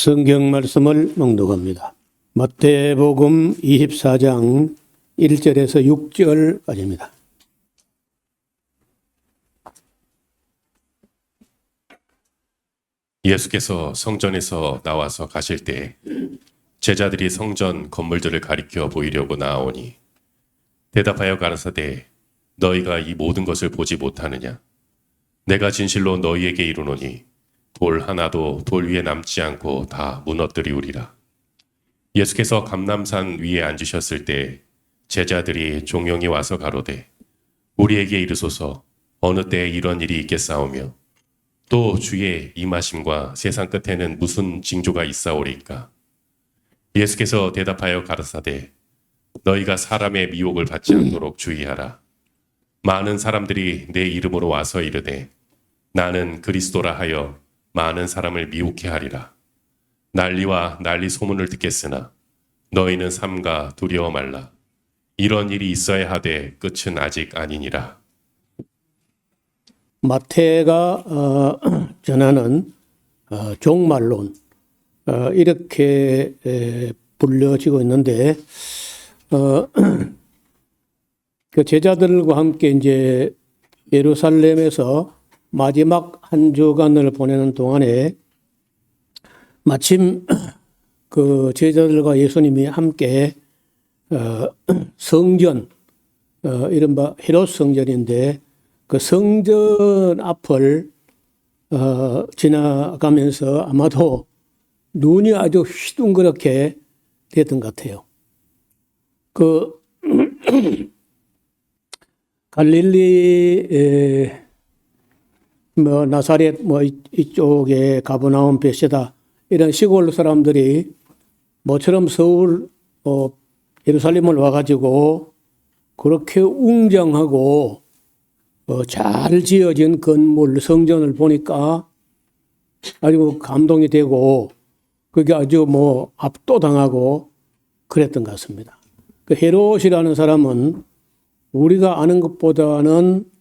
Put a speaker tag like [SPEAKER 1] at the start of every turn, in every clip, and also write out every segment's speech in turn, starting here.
[SPEAKER 1] 성경 말씀을 낭독합니다. 마태복음 24장 1절에서 6절까지입니다.
[SPEAKER 2] 예수께서 성전에서 나와서 가실 때 제자들이 성전 건물들을 가리켜 보이려고 나아오니 대답하여 가라사대 너희가 이 모든 것을 보지 못하느냐? 내가 진실로 너희에게 이르노니 돌 하나도 돌 위에 남지 않고 다 무너뜨리우리라. 예수께서 감람산 위에 앉으셨을 때 제자들이 종용이 와서 가로되 우리에게 이르소서 어느 때에 이런 일이 있겠사오며 또 주의 임하심과 세상 끝에는 무슨 징조가 있사오리까? 예수께서 대답하여 가라사대 너희가 사람의 미혹을 받지 않도록 주의하라. 많은 사람들이 내 이름으로 와서 이르되 나는 그리스도라 하여 많은 사람을 미혹해 하리라. 난리와 난리 소문을 듣겠으나 너희는 삼가 두려워 말라. 이런 일이 있어야 하되 끝은 아직 아니니라.
[SPEAKER 1] 마태가 전하는 종말론 이렇게 불려지고 있는데 그 제자들과 함께 이제 예루살렘에서 마지막 한 주간을 보내는 동안에 마침 그 제자들과 예수님이 함께 성전 이른바 헤롯 성전인데 그 성전 앞을 지나가면서 아마도 눈이 아주 휘둥그렇게 됐던 것 같아요. 그 갈릴리 나사렛 이쪽에 가버나움 베세다 이런 시골 사람들이 모처럼 서울 예루살렘을 와가지고 그렇게 웅장하고 잘 지어진 건물 성전을 보니까 아주 감동이 되고 그게 아주 압도당하고 그랬던 것 같습니다. 그 헤롯이라는 사람은 우리가 아는 것보다는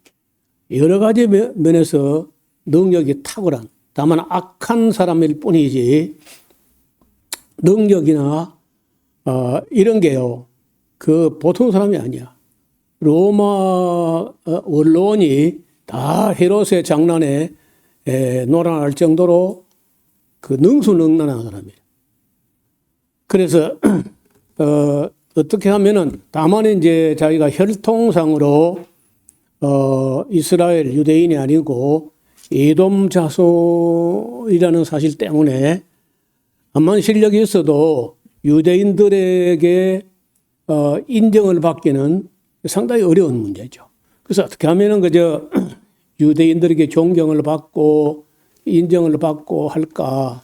[SPEAKER 1] 여러 가지 면에서 능력이 탁월한, 다만 악한 사람일 뿐이지 능력이나 이런 게요 그 보통 사람이 아니야. 로마 언론이 다 헤롯의 장난에 놀아날 정도로 그 능수능란한 사람이에요. 그래서 어떻게 하면은 다만 이제 자기가 혈통상으로 이스라엘 유대인이 아니고 에돔 자손이라는 사실 때문에 암만 실력이 있어도 유대인들에게 인정을 받기는 상당히 어려운 문제죠. 그래서 어떻게 하면은 그저 유대인들에게 존경을 받고 인정을 받고 할까?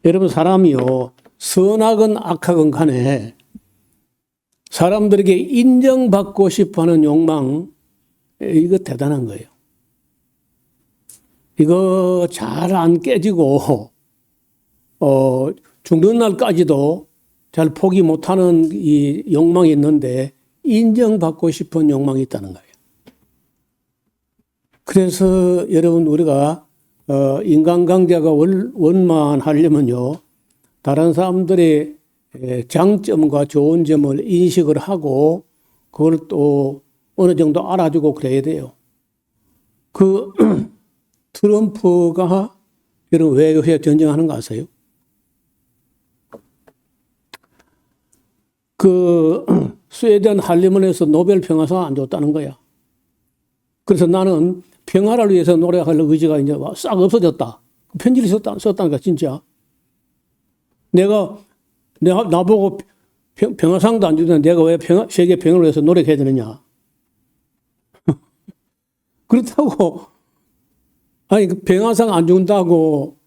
[SPEAKER 1] 여러분 사람이요 선하건 악하건 간에 사람들에게 인정받고 싶어하는 욕망 이거 대단한 거예요. 이거 잘 안 깨지고 죽는 날까지도 잘 포기 못하는 이 욕망이 있는데 인정받고 싶은 욕망이 있다는 거예요. 그래서 여러분 우리가 인간관계가 원만하려면요 다른 사람들의 장점과 좋은 점을 인식을 하고 그걸 또 어느 정도 알아주고 그래야 돼요. 그 트럼프가 여러분 왜 전쟁하는 거 아세요? 그 스웨덴 할리문에서 노벨 평화상 안 줬다는 거야. 그래서 나는 평화를 위해서 노력할 의지가 이제 싹 없어졌다. 편지를 썼다니까 진짜. 나보고 평화상도 안 주는데 내가 왜 세계 평화를 위해서 노력해야 되느냐. 그렇다고 아니 그 평화상 안 준다고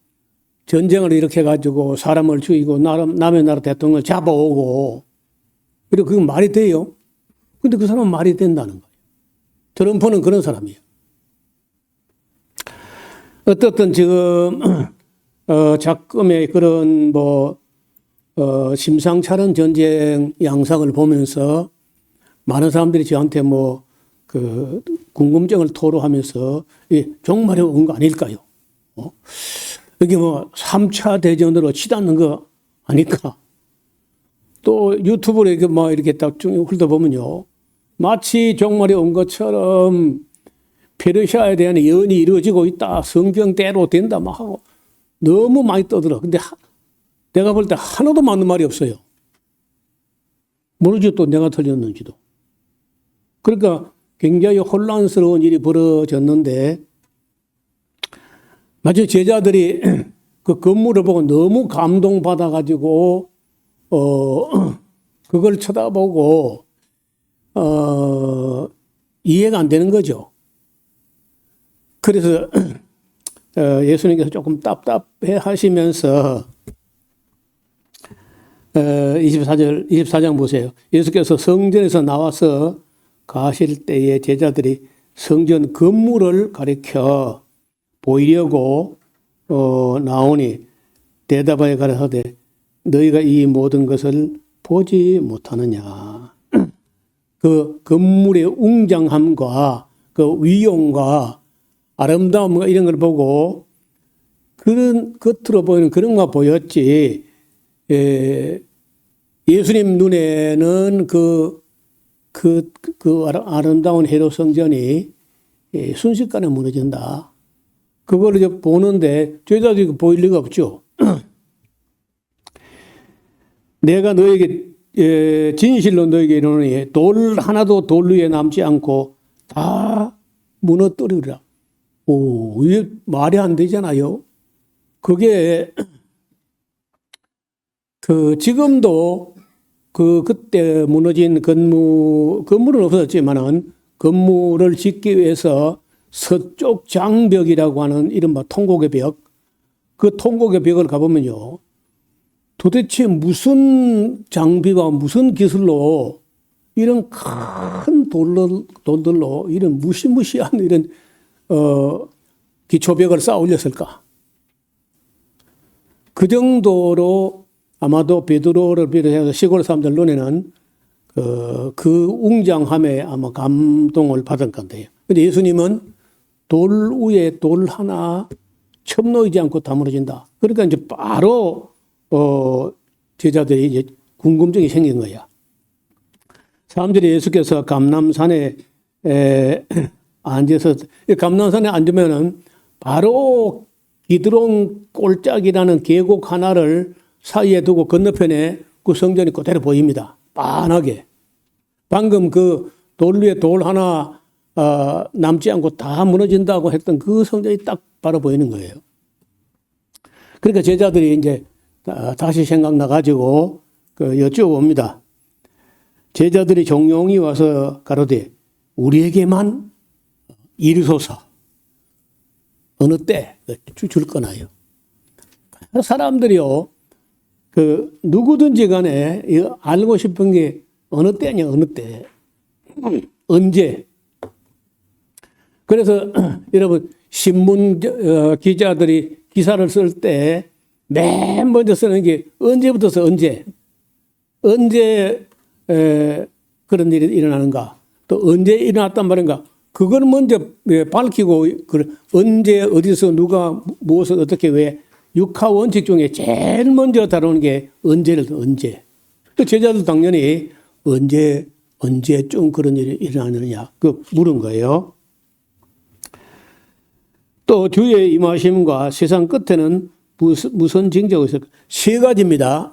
[SPEAKER 1] 전쟁을 일으켜 가지고 사람을 죽이고 남의 나라 대통령을 잡아오고 그리고 그건 말이 돼요? 근데 그 사람은 말이 된다는 거예요. 트럼프는 그런 사람이에요. 어떻든 지금 작금의 그런 심상찮은 전쟁 양상을 보면서 많은 사람들이 저한테 궁금증을 토로하면서 종말에 온 거 아닐까요? 여기 뭐 3차 대전으로 치닫는 거 아니까. 또 유튜브로 이렇게 뭐 이렇게 딱 쭉 훑어보면요. 마치 종말이 온 것처럼 페르시아에 대한 예언이 이루어지고 있다. 성경대로 된다. 막 하고 너무 많이 떠들어. 근데 내가 볼 때 하나도 맞는 말이 없어요. 모르죠. 또 내가 틀렸는지도. 그러니까 굉장히 혼란스러운 일이 벌어졌는데 마치 제자들이 그 건물을 보고 너무 감동받아가지고 그걸 쳐다보고 이해가 안 되는 거죠. 그래서 예수님께서 조금 답답해 하시면서 24장 보세요. 예수께서 성전에서 나와서 가실 때에 제자들이 성전 건물을 가리켜 보이려고 나오니 대답하여 가라사대 너희가 이 모든 것을 보지 못하느냐. 그 건물의 웅장함과 그 위용과 아름다움과 이런 걸 보고 그런 겉으로 보이는 그런 거 보였지. 예수님 눈에는 그 아름다운 헤롯 성전이 순식간에 무너진다. 그걸 이제 보는데 제자들이 보일 리가 없죠. 내가 너에게 진실로 너에게 이르노니 돌 하나도 돌 위에 남지 않고 다 무너뜨리리라. 오, 이게 말이 안 되잖아요. 그게 지금도 그때 무너진 건물은 없었지만은 건물을 짓기 위해서 서쪽 장벽이라고 하는 이른바 통곡의 벽, 그 통곡의 벽을 가보면요. 도대체 무슨 장비와 무슨 기술로 이런 큰 돌들로 이런 무시무시한 이런 기초벽을 쌓아 올렸을까? 그 정도로 아마도 베드로를 비롯해서 시골 사람들 눈에는 그 웅장함에 아마 감동을 받은 건데요. 근데 예수님은 돌 위에 돌 하나 첨 놓이지 않고 다 무너진다. 그러니까 이제 바로 제자들이 이제 궁금증이 생긴 거야. 사람들이 예수께서 감람산에 앉아서 감람산에 앉으면은 바로 기드론 꼴짝이라는 계곡 하나를 사이에 두고 건너편에 그 성전이 그대로 보입니다. 빤하게. 방금 그 돌 위에 돌 하나 남지 않고 다 무너진다고 했던 그 성전이 딱 바로 보이는 거예요. 그러니까 제자들이 이제 다시 생각나가지고 여쭤봅니다. 제자들이 종용이 와서 가로되 우리에게만 이르소서 어느 때 줄 거나요? 사람들이요. 누구든지 간에 알고 싶은 게 어느 때냐, 어느 때. 언제. 그래서 여러분, 신문 기자들이 기사를 쓸 때 맨 먼저 쓰는 게 언제부터서 언제. 언제 그런 일이 일어나는가. 또 언제 일어났단 말인가. 그걸 먼저 밝히고, 언제, 어디서, 누가, 무엇을, 어떻게, 왜. 육하 원칙 중에 제일 먼저 다루는 게 언제. 또 제자도 당연히 언제쯤 그런 일이 일어나느냐, 물은 거예요. 또 주의 임하심과 세상 끝에는 무슨 징조가 있을까? 세 가지입니다.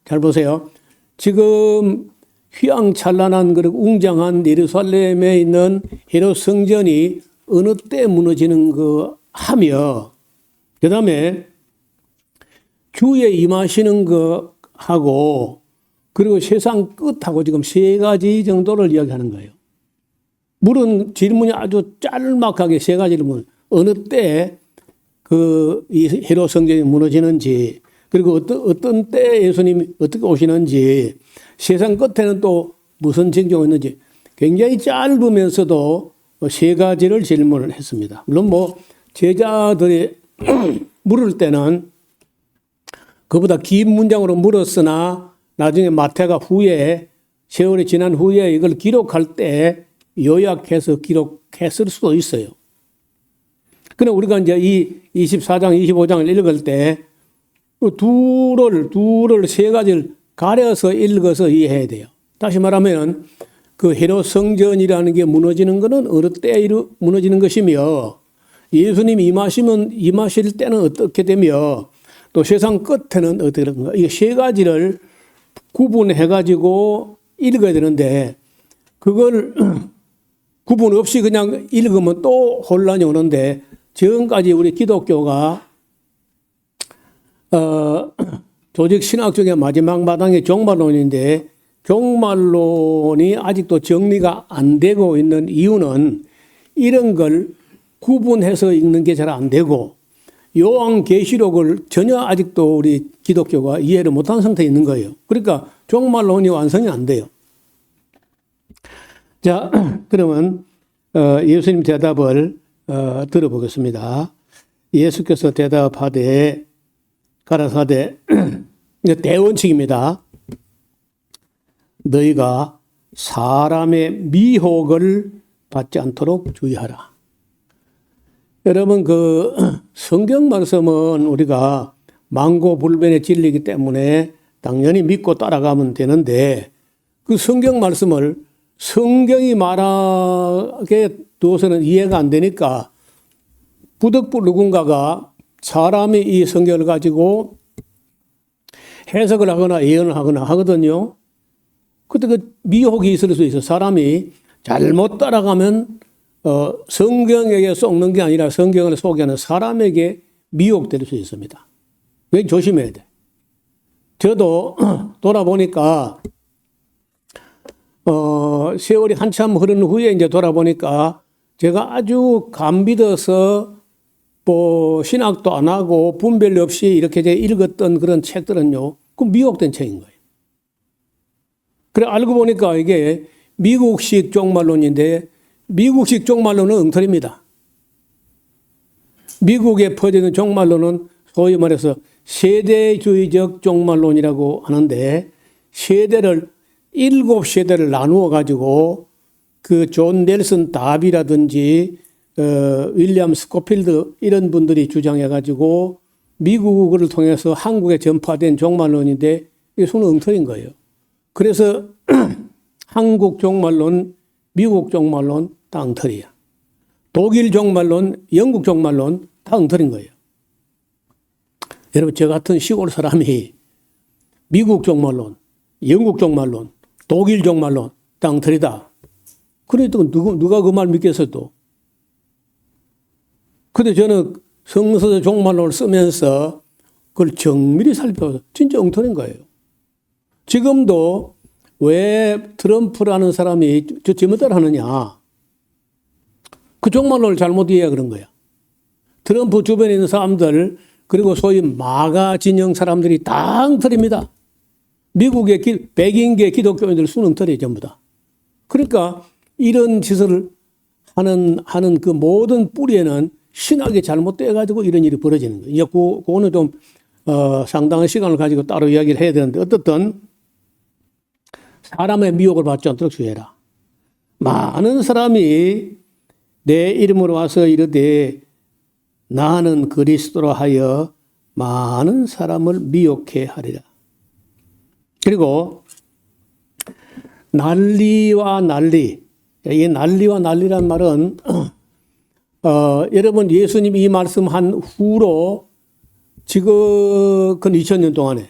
[SPEAKER 1] 잘 보세요. 지금 휘황찬란한 그런 웅장한 예루살렘에 있는 헤롯 성전이 어느 때 무너지는 거 하며, 그 다음에 주에 임하시는 거 하고, 그리고 세상 끝하고 지금 세 가지 정도를 이야기하는 거예요. 물은 질문이 아주 짤막하게 세 가지를 묻는, 어느 때 이 헤롯 성전이 무너지는지, 그리고 어떤 때 예수님이 어떻게 오시는지, 세상 끝에는 또 무슨 징조가 있는지 굉장히 짧으면서도 세 가지를 질문을 했습니다. 물론 제자들이 물을 때는 그보다 긴 문장으로 물었으나 나중에 마태가 후에 세월이 지난 후에 이걸 기록할 때 요약해서 기록했을 수도 있어요. 그럼 우리가 이제 이 24장, 25장을 읽을 때 둘을 세 가지를 가려서 읽어서 이해해야 돼요. 다시 말하면 그 헤롯 성전이라는 게 무너지는 것은 어느 때에 무너지는 것이며 예수님이 임하실 때는 어떻게 되며 또 세상 끝에는 어떻게 되는가. 이 세 가지를 구분해 가지고 읽어야 되는데 그걸 구분 없이 그냥 읽으면 또 혼란이 오는데 지금까지 우리 기독교가 조직 신학 중에 마지막 마당의 종말론인데 종말론이 아직도 정리가 안 되고 있는 이유는 이런 걸 구분해서 읽는 게 잘 안 되고 요한계시록을 전혀 아직도 우리 기독교가 이해를 못한 상태에 있는 거예요. 그러니까 종말론이 완성이 안 돼요. 자, 그러면 예수님 대답을 들어보겠습니다. 예수께서 대답하되 가라사대 대원칙입니다. 너희가 사람의 미혹을 받지 않도록 주의하라. 여러분 그 성경 말씀은 우리가 만고불변의 진리이기 때문에 당연히 믿고 따라가면 되는데 그 성경 말씀을 성경이 말하게 두어서는 이해가 안 되니까 부득불 누군가가 사람이 이 성경을 가지고 해석을 하거나 예언을 하거나 하거든요. 그때 그 미혹이 있을 수 있어. 사람이 잘못 따라가면 성경에게 속는 게 아니라 성경을 속이는 사람에게 미혹될 수 있습니다. 그게 조심해야 돼. 저도 돌아보니까 세월이 한참 흐른 후에 이제 돌아보니까 제가 아주 감믿어서 뭐 신학도 안 하고 분별 없이 이렇게 제가 읽었던 그런 책들은요, 그 미혹된 책인 거예요. 그래 알고 보니까 이게 미국식 종말론인데 미국식 종말론은 엉터리입니다. 미국에 퍼지는 종말론은 소위 말해서 세대주의적 종말론이라고 하는데 세대를 7세대를 나누어 가지고 그 존 넬슨 다비라든지 윌리엄 스코필드 이런 분들이 주장해 가지고 미국을 통해서 한국에 전파된 종말론인데 이게 손은 엉터리인 거예요. 그래서 한국 종말론, 미국 종말론 다 엉터리야. 독일 종말론, 영국 종말론 다 엉터리인 거예요. 여러분 저 같은 시골 사람이 미국 종말론, 영국 종말론, 독일 종말론 다 엉터리다. 그러니까 누가 그 말 믿겠어 또. 근데 저는 성서 종말론을 쓰면서 그걸 정밀히 살펴서 진짜 엉터리인 거예요. 지금도 왜 트럼프라는 사람이 저 제멋대로 하느냐. 그 종말론을 잘못 이해해 그런 거야. 트럼프 주변에 있는 사람들 그리고 소위 마가 진영 사람들이 다 엉터리입니다. 미국의 백인계 기독교인들 수는 엉터리 전부 다. 그러니까 이런 짓을 하는 그 모든 뿌리에는 신학이 잘못되어 가지고 이런 일이 벌어지는 거예요. 그거는 좀 상당한 시간을 가지고 따로 이야기를 해야 되는데 어떻든 사람의 미혹을 받지 않도록 주의해라. 많은 사람이 내 이름으로 와서 이르되 나는 그리스도로 하여 많은 사람을 미혹해 하리라. 그리고 난리와 난리. 이 난리와 난리란 말은 여러분 예수님이 이 말씀한 후로 지금 그 2000년 동안에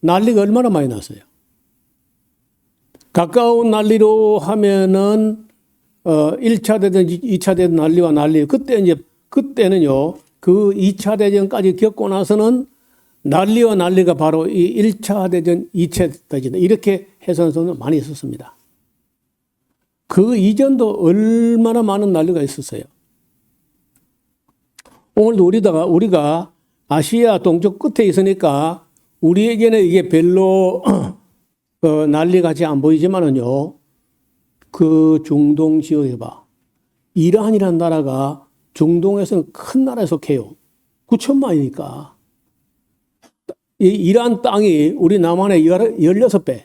[SPEAKER 1] 난리가 얼마나 많이 났어요. 가까운 난리로 하면은 1차 대전, 2차 대전 난리와 난리. 그때는요, 그 2차 대전까지 겪고 나서는 난리와 난리가 바로 이 1차 대전, 2차 대전 이렇게 해서는 많이 있었습니다. 그 이전도 얼마나 많은 난리가 있었어요. 오늘도 우리가 아시아 동쪽 끝에 있으니까 우리에게는 이게 별로 난리같이 안 보이지만은요, 그 중동 지역에 봐. 이란이라는 나라가 중동에서는 큰 나라에 속해요. 9천만이니까. 이 이란 땅이 우리 남한의 16배.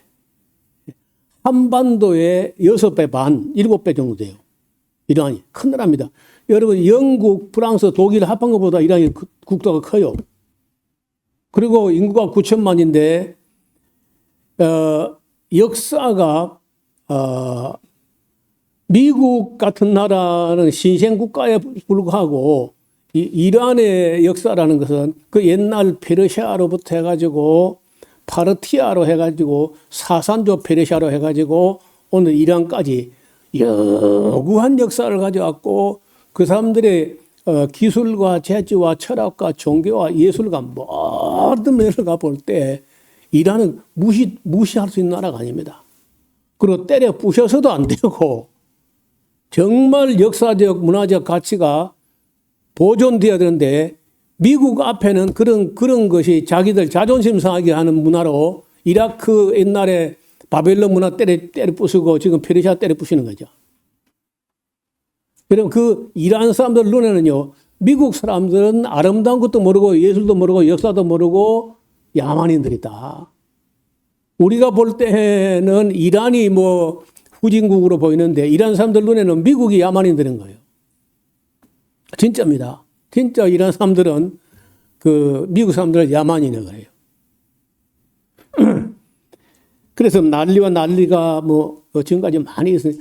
[SPEAKER 1] 한반도의 6배 반, 7배 정도 돼요. 이란이 큰 나라입니다. 여러분 영국, 프랑스, 독일 합한 것보다 이란이 국토가 커요. 그리고 인구가 9천만인데 역사가 미국 같은 나라는 신생 국가에 불과하고 이란의 역사라는 것은 그 옛날 페르시아로부터 해가지고 파르티아로 해가지고 사산조 페르시아로 해가지고 오늘 이란까지 여구한 역사를 가져왔고 그 사람들의 기술과 재주와 철학과 종교와 예술과 모든 면을 가볼 때 이란은 무시할 수 있는 나라가 아닙니다. 그리고 때려 부셔서도 안 되고 정말 역사적 문화적 가치가 보존되어야 되는데 미국 앞에는 그런 것이 자기들 자존심 상하게 하는 문화로 이라크 옛날에 바벨론 문화 때려 부수고 지금 페르시아 때려 부시는 거죠. 그럼 그 이란 사람들 눈에는요, 미국 사람들은 아름다운 것도 모르고 예술도 모르고 역사도 모르고 야만인들이다. 우리가 볼 때는 이란이 뭐 후진국으로 보이는데 이란 사람들 눈에는 미국이 야만인들인 거예요. 진짜입니다. 진짜 이란 사람들은 그 미국 사람들은 야만인인 거예요. 그래서 난리가 뭐 지금까지 많이 있어요.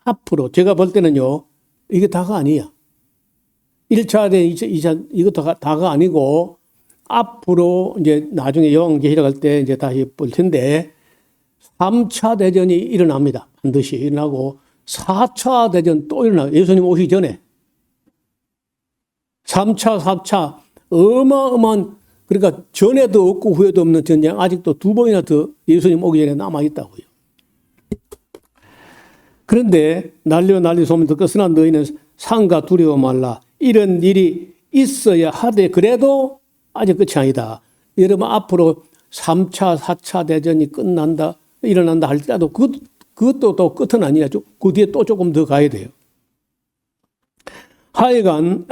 [SPEAKER 1] 앞으로 제가 볼 때는요, 이게 다가 아니야. 1차 대 2차 이것도 다가 아니고 앞으로 이제 나중에 여왕제시를 갈 때 이제 다시 볼 텐데 3차 대전이 일어납니다. 반드시 일어나고 4차 대전 또 일어나요. 예수님 오시기 전에 3차, 4차 어마어마한 그러니까 전에도 없고 후에도 없는 전쟁 아직도 2번이나 더 예수님 오기 전에 남아있다고요. 그런데 난리 소문 듣겠으나 너희는 상가 두려워 말라. 이런 일이 있어야 하되 그래도 아직 끝이 아니다. 여러분 앞으로 3차, 4차 대전이 일어난다 할지라도 그것도 또 끝은 아니라 그 뒤에 또 조금 더 가야 돼요. 하여간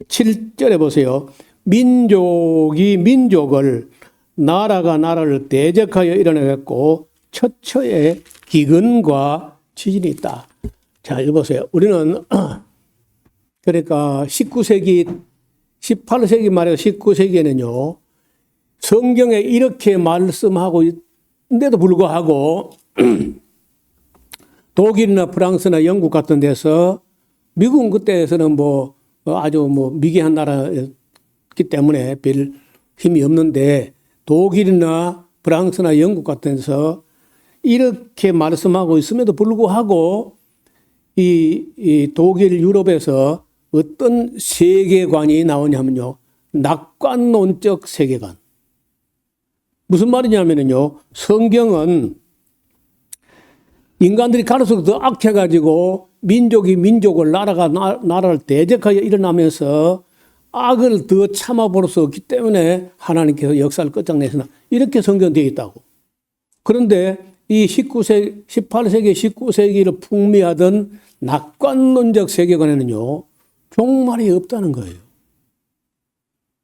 [SPEAKER 1] 7절에 보세요. 민족이 민족을 나라가 나라를 대적하여 일어나겠고 처처에 기근과 지진이 있다. 자, 읽어보세요. 우리는 그러니까 18세기 말에서 19세기에는요. 성경에 이렇게 말씀하고 있는데도 불구하고 독일이나 프랑스나 영국 같은 데서 미국은 그때에서는 뭐 아주 뭐 미개한 나라였기 때문에 별 힘이 없는데 독일이나 프랑스나 영국 같은 데서 이렇게 말씀하고 있음에도 불구하고 이 독일 유럽에서 어떤 세계관이 나오냐면요. 낙관론적 세계관. 무슨 말이냐면요. 성경은 인간들이 갈수록 더 악해가지고 민족이 민족을 나라가 나라를 대적하여 일어나면서 악을 더 참아볼 수 없기 때문에 하나님께서 역사를 끝장내시나 이렇게 성경되어 있다고. 그런데 이 18세기, 19세기를 풍미하던 낙관론적 세계관에는요. 종말이 없다는 거예요.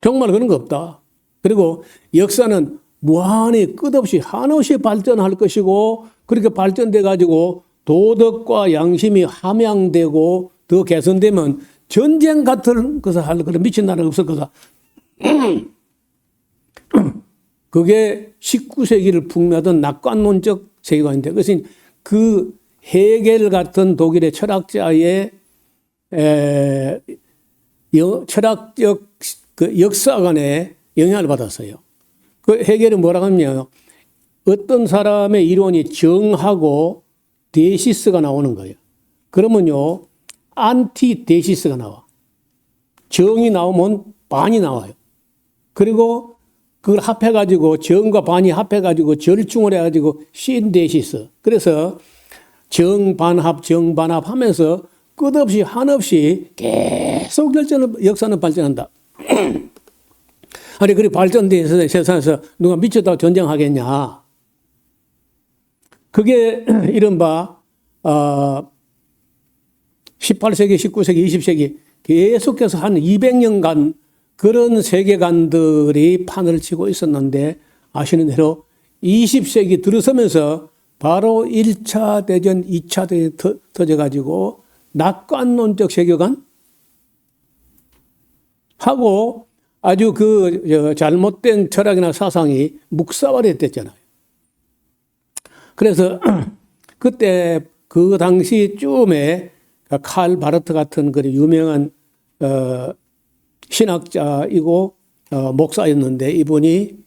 [SPEAKER 1] 정말 그런 거 없다. 그리고 역사는 무한히 끝없이 한없이 발전할 것이고 그렇게 발전돼 가지고 도덕과 양심이 함양되고 더 개선되면 전쟁 같은 것을 할 그런 미친 나라가 없을 거다. 그게 19세기를 풍미하던 낙관론적 세계관인데 그것은 그 헤겔 같은 독일의 철학자의 철학적 그 역사관에 영향을 받았어요. 그 헤겔은 뭐라고 하냐면 어떤 사람의 이론이 정하고 데시스가 나오는 거예요. 그러면요, 안티데시스가 나와. 정이 나오면 반이 나와요. 그리고 그걸 합해가지고 정과 반이 합해가지고 절충을 해가지고 신데시스. 그래서 정반합 하면서 끝없이 한없이 계속 역사는 발전한다. 아니, 그리 발전돼서 세상에서 누가 미쳤다고 전쟁하겠냐. 그게 이른바 18세기, 19세기, 20세기 계속해서 한 200년간 그런 세계관들이 판을 치고 있었는데 아시는 대로 20세기 들어서면서 바로 1차 대전, 2차 대전이 터져가지고 낙관론적 세계관 하고 아주 잘못된 철학이나 사상이 묵사발이 됐잖아요. 그래서 그때 그 당시쯤에 칼 바르트 같은 그 유명한 신학자이고 목사였는데 이분이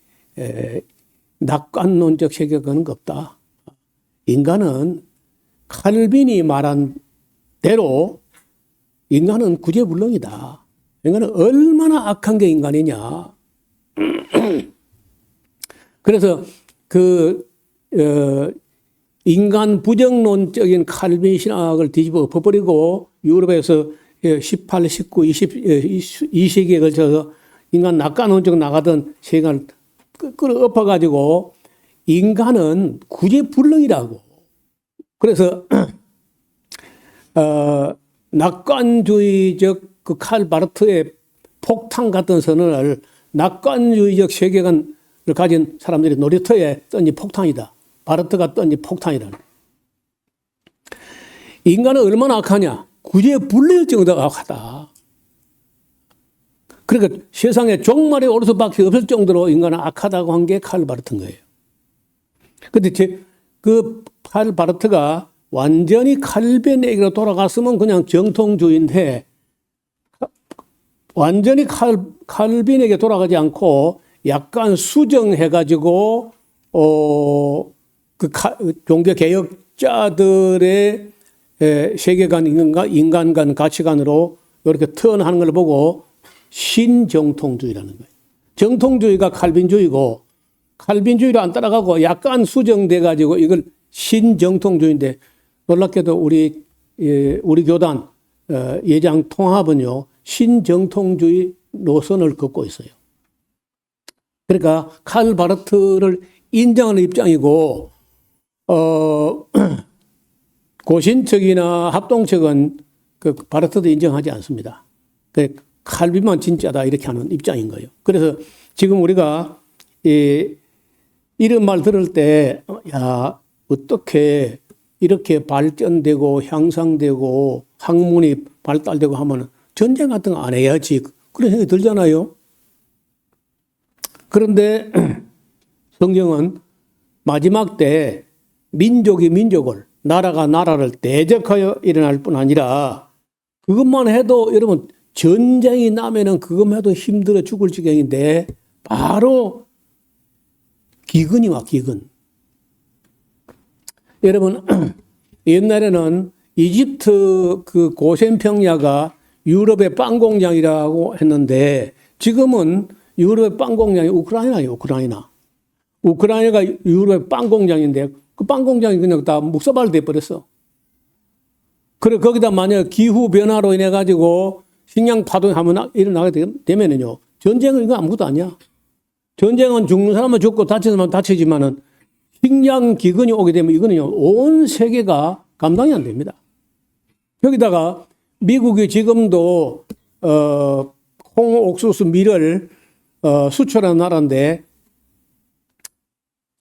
[SPEAKER 1] 낙관론적 세계관은 없다. 인간은 칼빈이 말한 대로 인간은 구제불능이다. 인간은 얼마나 악한 게 인간이냐. 그래서 인간 부정론적인 칼빈 신학을 뒤집어 엎어버리고 유럽에서 18, 19, 20세기에 걸쳐서 인간 낙관론적 나가던 세계관을 끌어엎어가지고 인간은 구제불능이라고. 그래서 낙관주의적 그 칼 바르트의 폭탄 같은 선언을 낙관주의적 세계관을 가진 사람들이 놀이터에 던진 폭탄이다. 바르트가 던진 폭탄이라는. 인간은 얼마나 악하냐? 구제불능일 정도로 악하다. 그러니까 세상에 종말이 올 수밖에 없을 정도로 인간은 악하다고 한 게 칼 바르트인 거예요. 그런데 그 칼 바르트가 완전히 칼빈에게로 돌아갔으면 그냥 정통주의인데 완전히 칼빈에게 돌아가지 않고 약간 수정해가지고 종교 개혁자들의 세계관, 인간관, 가치관으로 이렇게 턴하는 걸 보고 신정통주의라는 거예요. 정통주의가 칼빈주의고 칼빈주의로 안 따라가고 약간 수정돼가지고 이걸 신정통주의인데 놀랍게도 우리 교단 예장 통합은요 신정통주의 노선을 걷고 있어요. 그러니까 칼 바르트를 인정하는 입장이고 고신 측이나 합동 측은 그 바르트도 인정하지 않습니다. 칼빈만 진짜다 이렇게 하는 입장인 거예요. 그래서 지금 우리가 이런 말 들을 때 야 어떻게 이렇게 발전되고 향상되고 학문이 발달되고 하면 전쟁 같은 거 안 해야지 그런 생각이 들잖아요. 그런데 성경은 마지막 때 민족이 민족을 나라가 나라를 대적하여 일어날 뿐 아니라 그것만 해도 여러분 전쟁이 나면은 그것만 해도 힘들어 죽을 지경인데 바로 기근이 와 기근. 여러분 옛날에는 이집트 그 고센 평야가 유럽의 빵 공장이라고 했는데 지금은 유럽의 빵 공장이 우크라이나예요. 우크라이나가 유럽의 빵 공장인데 그 빵 공장이 그냥 다 묵사발 돼버렸어. 그래 거기다 만약 기후 변화로 인해 가지고 식량 파동이 한번 일어나게 되면은요 전쟁은 이거 아무것도 아니야. 전쟁은 죽는 사람은 죽고 다치는 사람은 다치지만은 식량 기근이 오게 되면 이거는요 온 세계가 감당이 안 됩니다. 여기다가 미국이 지금도 콩, 옥수수, 밀을 수출하는 나라인데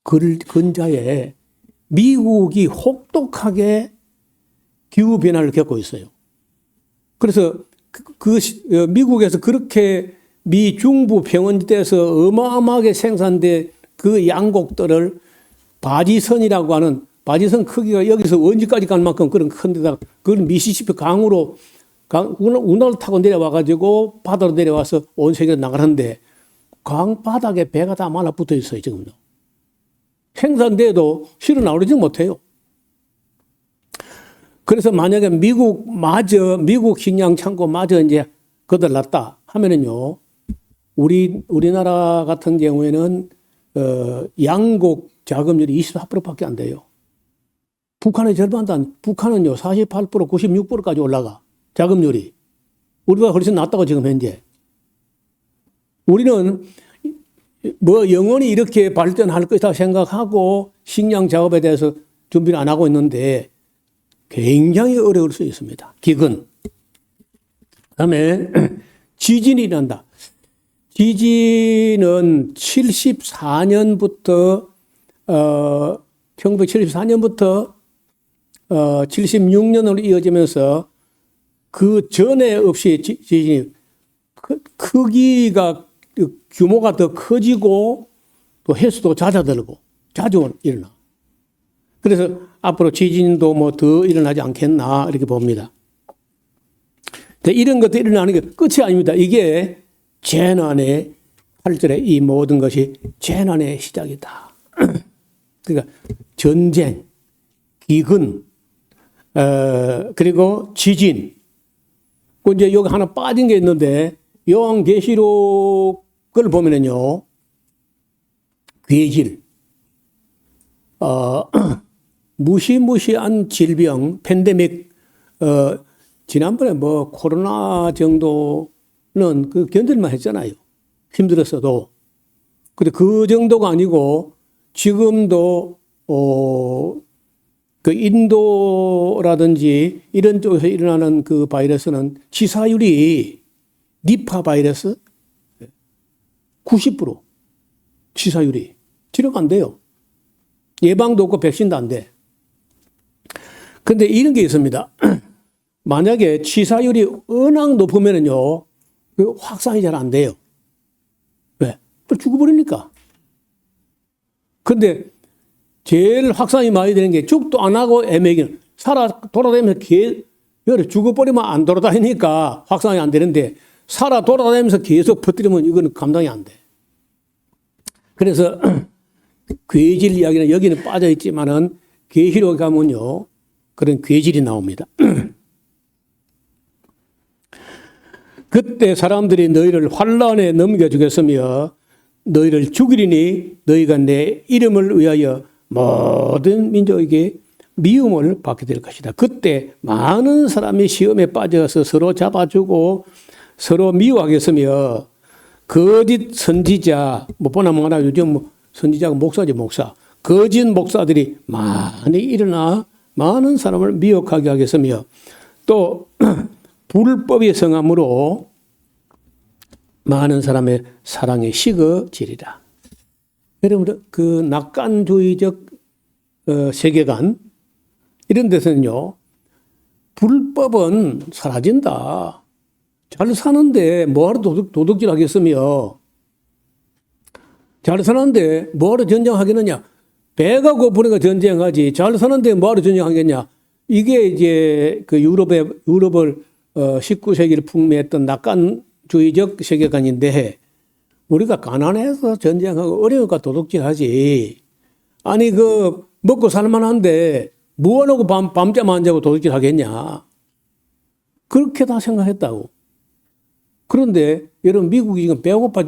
[SPEAKER 1] 근자에 미국이 혹독하게 기후 변화를 겪고 있어요. 그래서 미국에서 그렇게 미 중부 평원지대에서 어마어마하게 생산된 그 양곡들을 바지선이라고 하는 바지선 크기가 여기서 언제까지 갈 만큼 그런 큰 데다가 그걸 미시시피 강으로 운하를 타고 내려와가지고 바다로 내려와서 온 세계로 나가는데 강 바닥에 배가 다 말라 붙어 있어요 지금도. 생산돼도 실어 나오지 못해요. 그래서 만약에 미국 식량 창고마저 이제 거들났다 하면은요, 우리나라 같은 경우에는 양곡 자급률이 24%밖에 안 돼요. 북한의 절반도 안, 북한은요 48%, 96%까지 올라가 자급률이. 우리가 훨씬 낫다고 지금 현재. 우리는 뭐 영원히 이렇게 발전할 것이다 생각하고 식량 작업에 대해서 준비를 안 하고 있는데 굉장히 어려울 수 있습니다. 기근. 그다음에 지진이 일어난다. 지진은 74년부터 1974년부터 76년으로 이어지면서 그 전에 없이 지진이 크기가 규모가 더 커지고 또 횟수도 잦아들고 자주 일어나. 그래서 앞으로 지진도 뭐 더 일어나지 않겠나 이렇게 봅니다. 이런 것도 일어나는 게 끝이 아닙니다. 이게 재난의 8절에 이 모든 것이 재난의 시작이다. 그러니까 전쟁, 기근, 그리고 지진. 이제 여기 하나 빠진 게 있는데 요한계시록을 보면은요, 괴질, 무시무시한 질병, 팬데믹, 지난번에 뭐 코로나 정도는 그 견딜만 했잖아요. 힘들었어도. 근데 그 정도가 아니고 지금도 그 인도라든지 이런 쪽에서 일어나는 그 바이러스는 치사율이 니파 바이러스 90% 치사율이 치료가 안 돼요. 예방도 없고 백신도 안 돼. 근데 이런 게 있습니다. 만약에 치사율이 워낙 높으면은요, 그 확산이 잘 안 돼요. 왜? 또 죽어버리니까. 근데 제일 확산이 많이 되는 게 죽도 안 하고 애매기는 돌아다니면서 죽어버리면 안 돌아다니니까 확산이 안 되는데 돌아다니면서 계속 퍼뜨리면 이거는 감당이 안 돼. 그래서 괴질 이야기는 여기는 빠져 있지만은 계시록에 가면요, 그런 괴질이 나옵니다. 그때 사람들이 너희를 환란에 넘겨주겠으며 너희를 죽이리니 너희가 내 이름을 위하여 모든 민족에게 미움을 받게 될 것이다. 그때 많은 사람이 시험에 빠져서 서로 잡아주고 서로 미워하겠으며 거짓 선지자, 보나 뭐나 요즘 선지자가 목사지 목사. 거짓 목사들이 많이 일어나 많은 사람을 미혹하게 하겠으며 또 불법의 성함으로 많은 사람의 사랑이 식어지리라. 여러분, 그 낙관주의적 세계관 이런 데서는요, 불법은 사라진다. 잘 사는데 뭐하러 도둑질 하겠으며, 잘 사는데 뭐하러 전쟁하겠느냐. 배가 고프니까 전쟁하지. 잘 사는데 뭐하러 전쟁하겠냐. 이게 이제 그 유럽을 19세기를 풍미했던 낙관주의적 세계관인데, 우리가 가난해서 전쟁하고 어려우니까 도둑질하지. 아니 그 먹고 살만한데 뭐하려고 밤잠 안 자고 도둑질 하겠냐. 그렇게 다 생각했다고. 그런데 여러분, 미국이 지금 배고파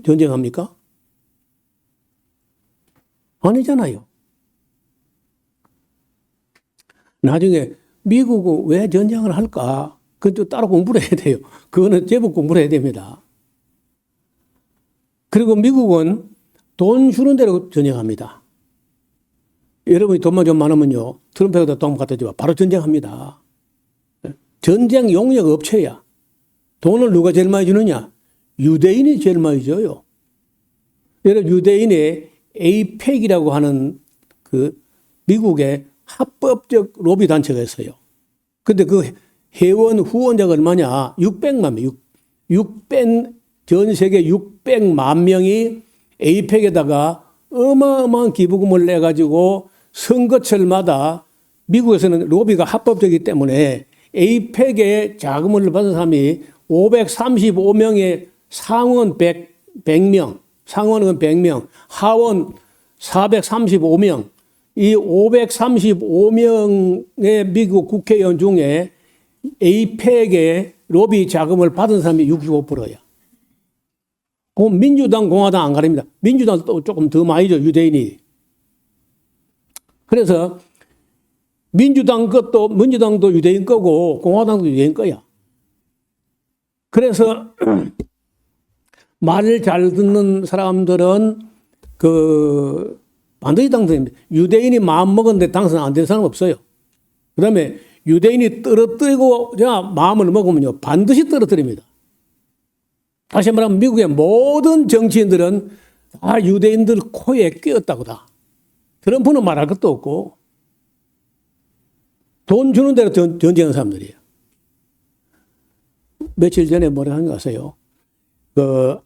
[SPEAKER 1] 전쟁합니까? 아니잖아요. 나중에 미국은 왜 전쟁을 할까? 그건 또 따로 공부를 해야 돼요. 그거는 제법 공부를 해야 됩니다. 그리고 미국은 돈 주는 대로 전쟁합니다. 여러분이 돈만 좀 많으면요, 트럼프에다 돈 갖다 줘 바로 전쟁합니다. 전쟁 용역 업체야. 돈을 누가 제일 많이 주느냐? 유대인이 제일 많이 줘요. 여러분, 유대인의 에이펙이라고 하는 그 미국의 합법적 로비 단체가 있어요. 근데 그 회원 후원자가 얼마냐? 600만 명. 전 세계 600만 명이 에이펙에다가 어마어마한 기부금을 내가지고 선거철마다 미국에서는 로비가 합법적이기 때문에 에이펙에 자금을 받은 사람이 535명의 상원 100명, 상원은 100명, 하원 435명, 이 535명의 미국 국회의원 중에 에이펙에 로비 자금을 받은 사람이 65%야. 민주당, 공화당 안 가립니다. 민주당도 조금 더 많이 줘, 유대인이. 그래서 민주당도 유대인 거고 공화당도 유대인 거야. 그래서 말을 잘 듣는 사람들은 반드시 당선됩니다. 유대인이 마음 먹었는데 당선 안 된 사람 없어요. 그 다음에 유대인이 떨어뜨리고 마음을 먹으면요, 반드시 떨어뜨립니다. 다시 말하면 미국의 모든 정치인들은 다 유대인들 코에 끼었다고 다. 트럼프는 말할 것도 없고 돈 주는 대로 전쟁하는 사람들이에요. 며칠 전에 뭐라 하는 거 아세요? 그,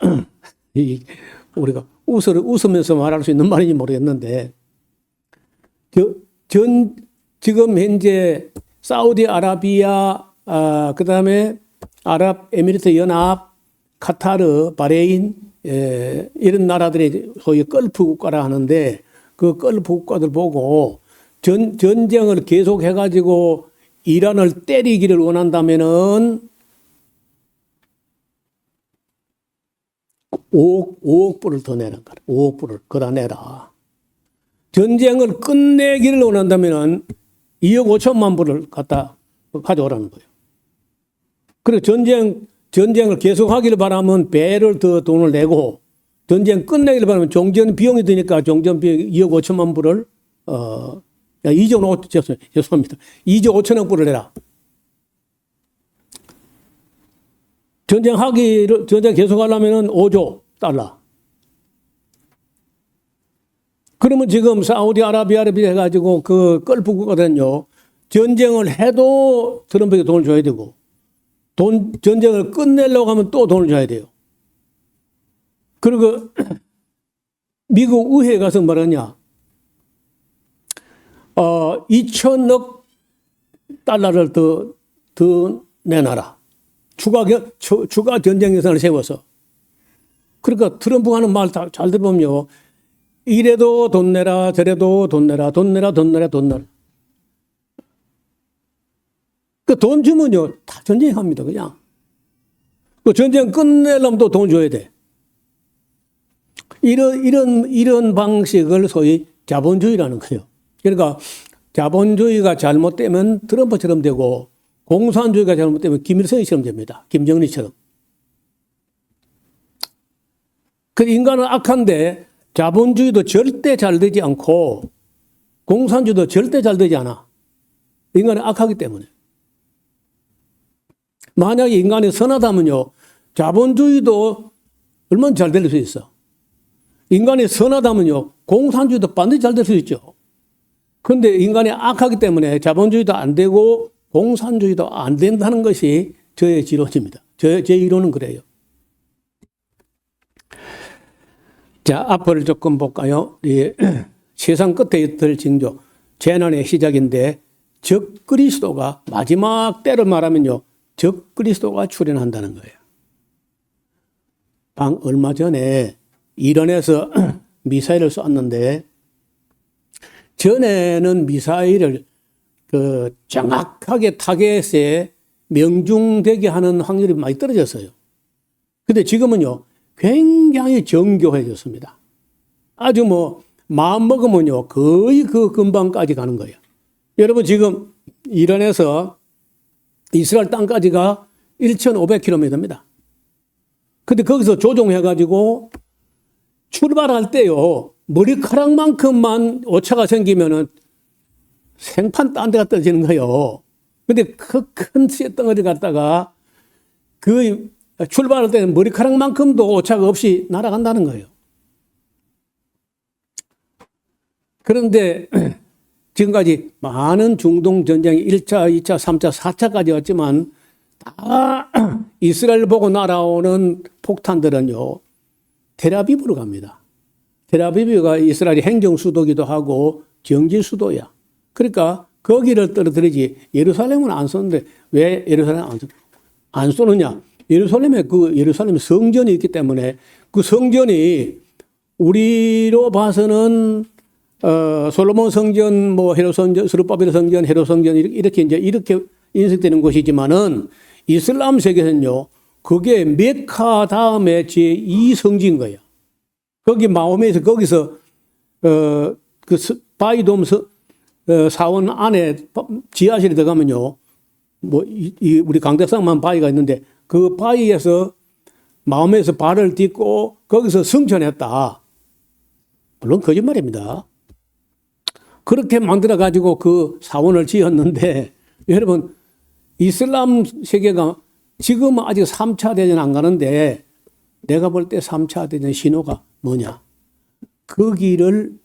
[SPEAKER 1] 우리가 웃으면서 말할 수 있는 말인지 모르겠는데, 지금 현재 사우디아라비아, 그 다음에 아랍에미리트 연합, 카타르, 바레인, 이런 나라들이 소위 걸프 국가라 하는데, 그 걸프 국가들 보고 전쟁을 계속해가지고 이란을 때리기를 원한다면은 5억 불을 더 내는 거야. 5억 불을 거다 내라. 전쟁을 끝내기를 원한다면은 2억 5천만 불을 갖다 가져오라는 거예요. 그리고 전쟁을 계속하기를 바라면 배를 더 돈을 내고 전쟁 끝내기를 바라면 종전 비용이 드니까 종전 비용 2억 5천만 불을 2조 5천 죄송합니다. 2조 5천억 불을 내라. 전쟁 계속하려면은 5조 달러. 그러면 지금 사우디아라비아를 해가지고 그 걸프 국가들은요, 전쟁을 해도 트럼프에게 돈을 줘야 되고, 전쟁을 끝내려고 하면 또 돈을 줘야 돼요. 그리고 미국 의회에 가서 뭐라냐, 2천억 달러를 더 내놔라. 추가 전쟁 예산을 세워서. 그러니까 트럼프가 하는 말 잘 들어보면요, 이래도 돈 내라, 저래도 돈 내라, 돈 내라, 돈 내라, 돈 내라. 그 돈 주면요, 다 전쟁합니다, 그냥. 그 전쟁 끝내려면 또 돈 줘야 돼. 이런 방식을 소위 자본주의라는 거예요. 그러니까 자본주의가 잘못되면 트럼프처럼 되고, 공산주의가 잘못되면 김일성이처럼 됩니다. 김정일처럼. 그 인간은 악한데 자본주의도 절대 잘 되지 않고 공산주의도 절대 잘 되지 않아. 인간은 악하기 때문에. 만약에 인간이 선하다면요, 자본주의도 얼마나 잘 될 수 있어. 인간이 선하다면요, 공산주의도 반드시 잘 될 수 있죠. 그런데 인간이 악하기 때문에 자본주의도 안 되고 공산주의도 안 된다는 것이 저의 지론입니다. 제 이론은 그래요. 자, 앞을 조금 볼까요? 세상 끝에 있을 징조, 재난의 시작인데 적그리스도가 마지막 때를 말하면요, 적그리스도가 출현한다는 거예요. 얼마 전에 이란에서 미사일을 쐈는데, 전에는 미사일을 정확하게 타겟에 명중되게 하는 확률이 많이 떨어졌어요. 근데 지금은요, 굉장히 정교해졌습니다. 아주 마음 먹으면요, 거의 그 근방까지 가는 거예요. 여러분, 지금 이란에서 이스라엘 땅까지가 1,500km입니다. 근데 거기서 조종해가지고 출발할 때요, 머리카락만큼만 오차가 생기면은 생판 딴 데가 떨어지는 거예요. 근데 그 큰 덩어리 갖다가 그 출발할 때는 머리카락만큼도 오차가 없이 날아간다는 거예요. 그런데 지금까지 많은 중동 전쟁이 1차, 2차, 3차, 4차까지 왔지만 다 이스라엘 보고 날아오는 폭탄들은요, 텔아비브로 갑니다. 텔아비브가 이스라엘의 행정 수도기도 하고 정치 수도야. 그러니까 거기를 떨어뜨리지 예루살렘은 안 쏘는데 왜 예루살렘 안 쏘느냐? 예루살렘에 예루살렘 성전이 있기 때문에 그 성전이 우리로 봐서는 솔로몬 성전, 헤롯 성전, 스룹바벨 성전, 헤롯 성전 이렇게 인식되는 곳이지만은 이슬람 세계에서는요, 그게 메카 다음에 제2 성지인 거예요. 거기 마호메에서 거기서 그 바이돔 사원 안에 지하실에 들어가면요, 우리 강대상만 바위가 있는데 그 바위에서 마음에서 발을 딛고 거기서 승천했다. 물론 거짓말입니다. 그렇게 만들어가지고 그 사원을 지었는데, 여러분, 이슬람 세계가 지금 아직 3차 대전 안 가는데 내가 볼 때 3차 대전 신호가 뭐냐? 거기를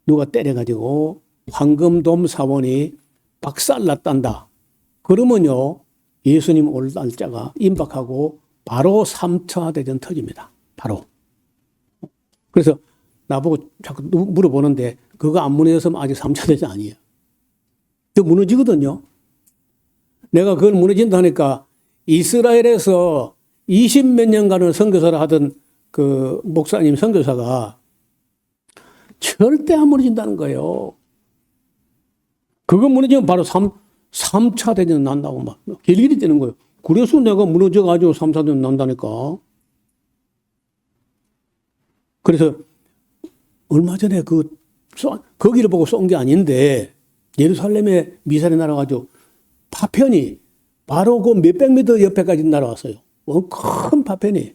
[SPEAKER 1] 누가 때려가지고 황금돔 사원이 박살났단다. 그러면요, 예수님 올 날짜가 임박하고 바로 3차 대전 터집니다. 바로. 그래서 나보고 자꾸 물어보는데 그거 안 무너졌으면 아직 3차 대전 아니에요. 저 무너지거든요. 내가 그걸 무너진다 하니까 이스라엘에서 20몇 년간을 선교사를 하던 그 목사님 선교사가 절대 안 무너진다는 거예요. 그거 무너지면 바로 3차 대전 난다고 막 길길이 뛰는 거예요. 그래서 내가 무너져가지고 3차 대전 난다니까. 그래서 얼마 전에 거기를 보고 쏜 게 아닌데 예루살렘에 미사일이 날아가지고 파편이 바로 그 몇백 미터 옆에까지 날아왔어요. 큰 파편이.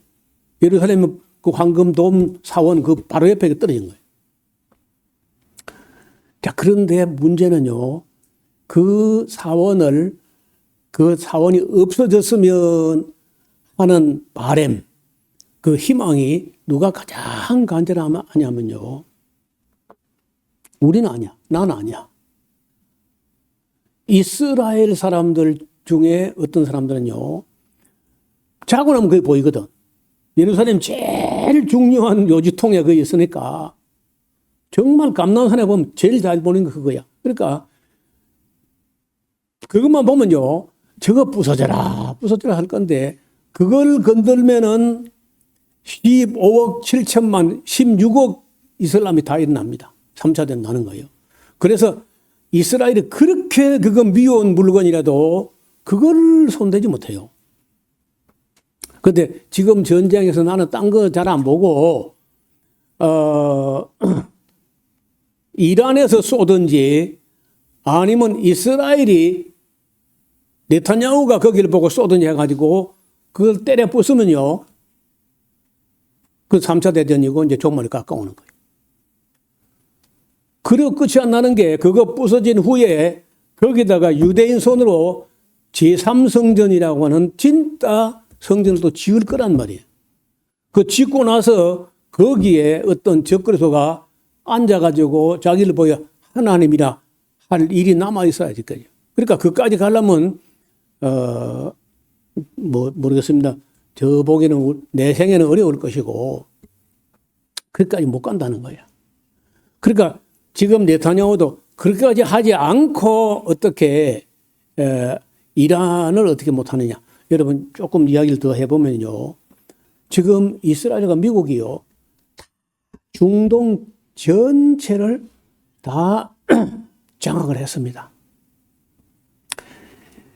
[SPEAKER 1] 예루살렘 그 황금돔 사원 그 바로 옆에 떨어진 거예요. 자, 그런데 문제는요, 그 사원이 없어졌으면 하는 바람, 그 희망이 누가 가장 간절하냐면요, 우리는 아니야. 나는 아니야. 이스라엘 사람들 중에 어떤 사람들은요, 자고 나면 그게 보이거든. 예루살렘 제일 중요한 요지통에 그게 있으니까 정말 감람산에 보면 제일 잘 보는 거 그거야. 그러니까 그것만 보면요, 저거 부서져라 할 건데 그걸 건들면은 15억 7천만 16억 이슬람이 다 일어납니다. 3차 대전 나는 거예요. 그래서 이스라엘이 그렇게 그거 미워온 물건이라도 그걸 손대지 못해요. 근데 지금 전쟁에서 나는 딴 거 잘 안 보고 이란에서 쏘든지 아니면 이스라엘이 네타냐후가 거기를 보고 쏘든지 해가지고 그걸 때려 부수면요, 그 3차 대전이고 이제 종말이 가까우는 거예요. 그리고 끝이 안 나는 게 그거 부서진 후에 거기다가 유대인 손으로 제3성전이라고 하는 진짜 성전을 또 지을 거란 말이에요. 그 짓고 나서 거기에 어떤 적그리스도가 앉아가지고 자기를 보여 하나님이라 할 일이 남아있어야지. 그러니까 그까지 가려면, 모르겠습니다. 저 보기에는 내 생에는 어려울 것이고, 그까지 못 간다는 거야. 그러니까 지금 네타냐후도 그렇게까지 하지 않고 어떻게, 이란을 어떻게 못하느냐. 여러분 조금 이야기를 더 해보면요. 지금 이스라엘과 미국이요, 중동 전체를 다 장악을 했습니다.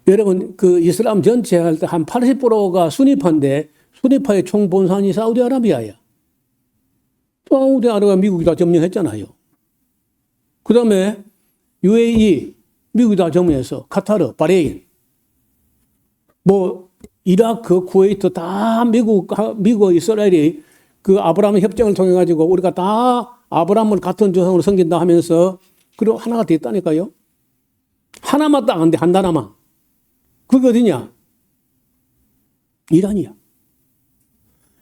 [SPEAKER 1] 여러분 그 이슬람 전체 할 때 한 80%가 수니파인데 수니파의 총본산이 사우디아라비아야. 사우디아라비아 미국이 다 점령했잖아요. 그 다음에 UAE 미국이 다 점령해서 카타르, 바레인, 이라크, 쿠웨이트 다 미국, 이스라엘이 그 아브라함 협정을 통해 가지고 우리가 다 아브라함을 같은 조상으로 섬긴다 하면서 그리고 하나가 됐다니까요. 하나만 딱 안 돼, 한 나라만. 그게 어디냐? 이란이야.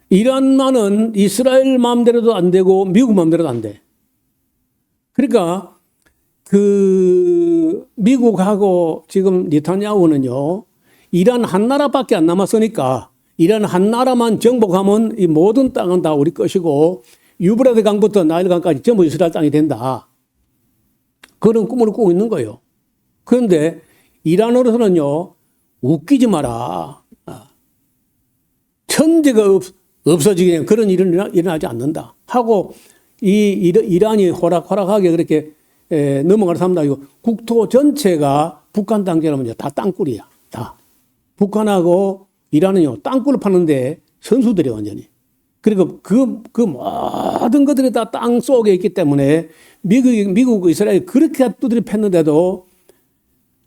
[SPEAKER 1] 이란만은 이스라엘 마음대로도 안 되고 미국 마음대로도 안 돼. 그러니까 그 미국하고 지금 네타냐후는요, 이란 한 나라밖에 안 남았으니까 이란 한 나라만 정복하면 이 모든 땅은 다 우리 것이고 유브라데 강부터 나일 강까지 전부 이스라엘 땅이 된다. 그런 꿈을 꾸고 있는 거예요. 그런데 이란으로서는요, 웃기지 마라. 천재가 없어지게 그런 일은 일어나지 않는다. 하고 이란이 호락호락하게 그렇게 넘어가는 사람도 아니고 국토 전체가 북한 땅처럼 다 땅굴이야. 다. 북한하고 이란은요, 땅굴을 파는데 선수들이 완전히. 그리고 그 모든 것들이 다 땅 속에 있기 때문에 미국, 이스라엘이 그렇게 두드려 팼는데도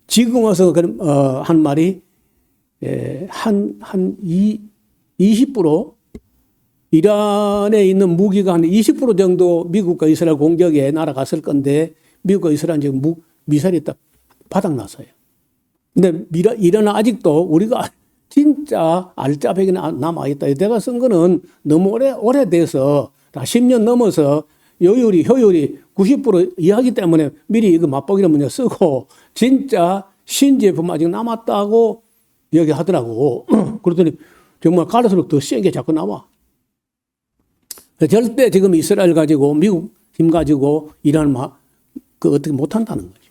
[SPEAKER 1] 지금 와서 한 말이 한 20% 이란에 있는 무기가 한 20% 정도 미국과 이스라엘 공격에 날아갔을 건데 미국과 이스라엘 지금 미사일이 딱 바닥났어요. 근데 이란은 아직도 우리가 진짜 알짜배기 남아있다. 내가 쓴 거는 너무 오래돼서 다 10년 넘어서 효율이 90% 이하기 때문에 미리 이거 맛보기를 먼저 쓰고 진짜 신제품 아직 남았다고 얘기하더라고. 그러더니 정말 갈수록 더 센 게 자꾸 나와. 절대 지금 이스라엘 가지고 미국 힘 가지고 이란 그 어떻게 못한다는 거죠.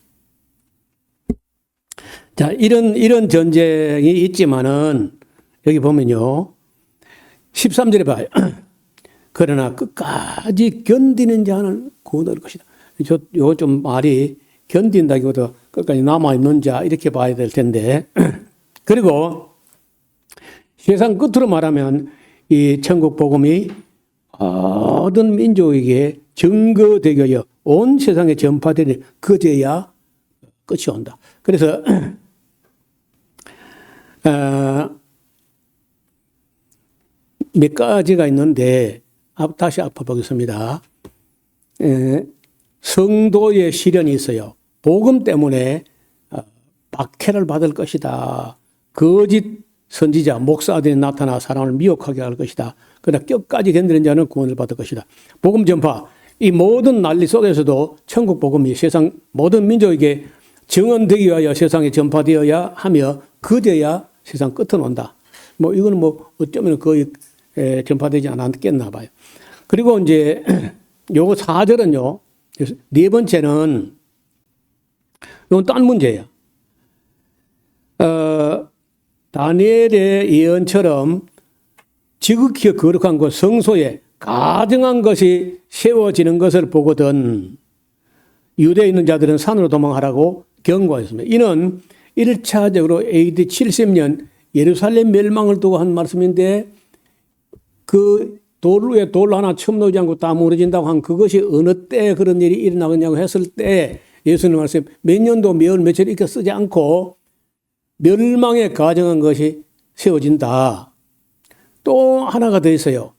[SPEAKER 1] 자, 이런 전쟁이 있지만은 여기 보면요. 13절에 봐요. 그러나 끝까지 견디는 자는 구원 얻을 것이다. 요거 좀 말이 견딘다기보다 끝까지 남아있는 자 이렇게 봐야 될 텐데. 그리고 세상 끝으로 말하면 이 천국 복음이 모든 민족에게 증거되게 온 세상에 전파되니 그제야 끝이 온다. 그래서 몇 가지가 있는데 다시 읊어보겠습니다. 성도의 시련이 있어요. 복음 때문에 박해를 받을 것이다. 거짓 선지자, 목사들이 나타나 사람을 미혹하게 할 것이다. 그러나 끝까지 견디는 자는 구원을 받을 것이다. 복음 전파, 이 모든 난리 속에서도 천국 복음이 세상 모든 민족에게 증언되기 위하여 세상에 전파되어야 하며 그제야 세상 끝은 온다. 이거는 어쩌면 거의 전파되지 않았겠나 봐요. 그리고 이제 요거 4절은요. 네 번째는 이건 딴 문제예요. 다니엘의 예언처럼 지극히 거룩한 것 성소에 가증한 것이 세워지는 것을 보거든 유대에 있는 자들은 산으로 도망하라고 경고했습니다. 이는 1차적으로 AD 70년 예루살렘 멸망을 두고 한 말씀인데 그 돌 위에 돌 하나 처음 놓지 않고 다 무너진다고 한 그것이 어느 때 그런 일이 일어나겠냐고 했을 때 예수님 말씀 몇 년도 며칠 이렇게 쓰지 않고 멸망에 가정한 것이 세워진다. 또 하나가 더 있어요.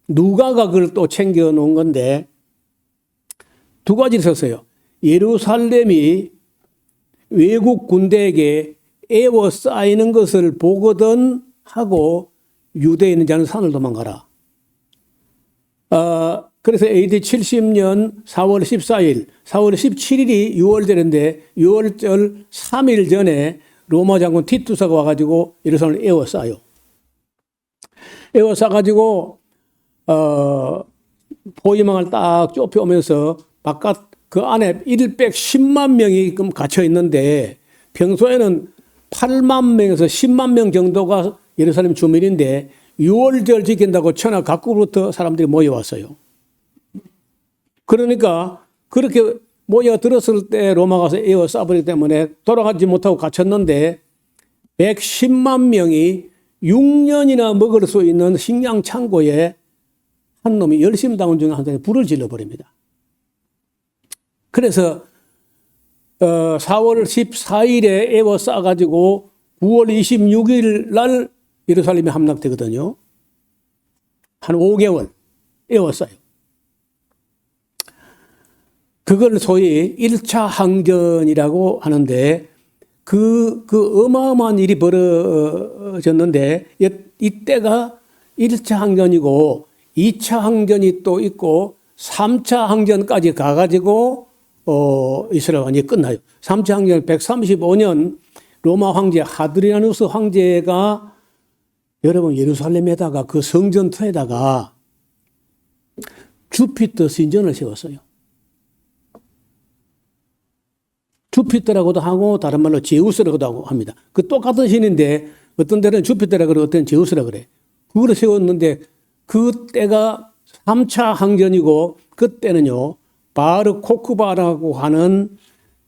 [SPEAKER 1] 누가가 그걸 또 챙겨 놓은 건데 두 가지를 썼어요. 예루살렘이 외국 군대에게 에워싸이는 것을 보거든 하고 유대에 있는 자는 산을 도망가라. 그래서 AD 70년 4월 14일, 4월 17일이 6월절인데 6월절 3일 전에 로마 장군 티투스가 와가지고 예루살렘을 에워싸요. 에워싸가지고 포위망을 딱 좁혀오면서 바깥 그 안에 110만 명이 갇혀 있는데 평소에는 8만 명에서 10만 명 정도가 예루살렘 주민인데 6월절 지킨다고 천하 각국으로부터 사람들이 모여왔어요. 그러니까 그렇게 모여들었을 때 로마 가서 에워싸버리기 때문에 돌아가지 못하고 갇혔는데 110만 명이 6년이나 먹을 수 있는 식량 창고에 한 놈이 열심당원 중에 한 사람이 불을 질러버립니다. 그래서 4월 14일에 에워싸가지고 9월 26일 날 예루살렘에 함락되거든요. 한 5개월 에워싸요. 그걸 소위 1차 항전이라고 하는데 그 어마어마한 일이 벌어졌는데 이때가 1차 항전이고 2차 항전이 또 있고 3차 항전까지 가가지고 이스라엘 완전히 끝나요. 3차 항전 135년 로마 황제 하드리아누스 황제가 여러분 예루살렘에다가 그 성전터에다가 주피터 신전을 세웠어요. 주피터라고도 하고 다른 말로 제우스라고도 합니다. 그 똑같은 신인데 어떤 데는 주피터라고 그러고 어떤 제우스라고 그래. 그걸 세웠는데 그때가 3차 항전이고 그때는요. 바르 코크바라고 하는